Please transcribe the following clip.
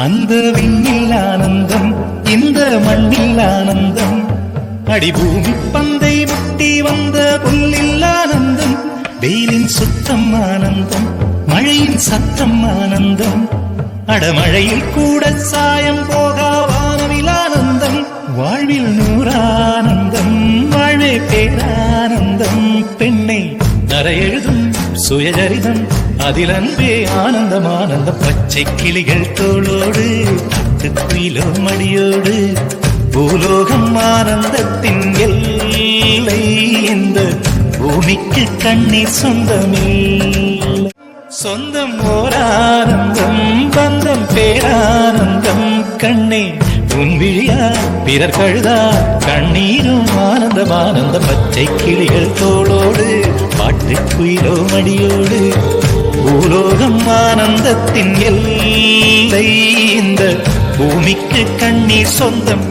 அந்த விண்ணில் ஆனந்தம், இந்த மண்ணில் ஆனந்தம், அடிபூமி பந்தை முட்டி வந்த புல்லில் ஆனந்தம், வெயிலின் சுத்தம் ஆனந்தம், மழையின் சத்தம் ஆனந்தம், அடமழையில் கூட சாயம் போகா வானவில் ஆனந்தம், வாழ்வில் நூறானந்தம், வாழ்வே பேரானந்தம். பெண்ணை நரையெழுதும் சுயஜரிதம், அதில் அன்பே ஆனந்தம் ஆனந்தம். பச்சை கிளிகள் தோளோடு, காட்டுக்குயிலோ மடியோடு, பூலோகம் ஆனந்தத்தின் எல்லை. இந்த பூமிக்கு கண்ணீர் சொந்தமில்லை. சொந்தம் ஓர் ஆனந்தம், பந்தம் பேரானந்தம். கண்ணே உன் விழியா பிறர் கழுதா, கண்ணீரும் ஆனந்தம் ஆனந்தம். பச்சை கிளிகள் தோளோடு, பாட்டுக்குயிலோ மடியோடு, பூலோகம் ஆனந்தத்தின் எல்லை. இந்த பூமிக்கு கண்ணீர் சொந்தம்.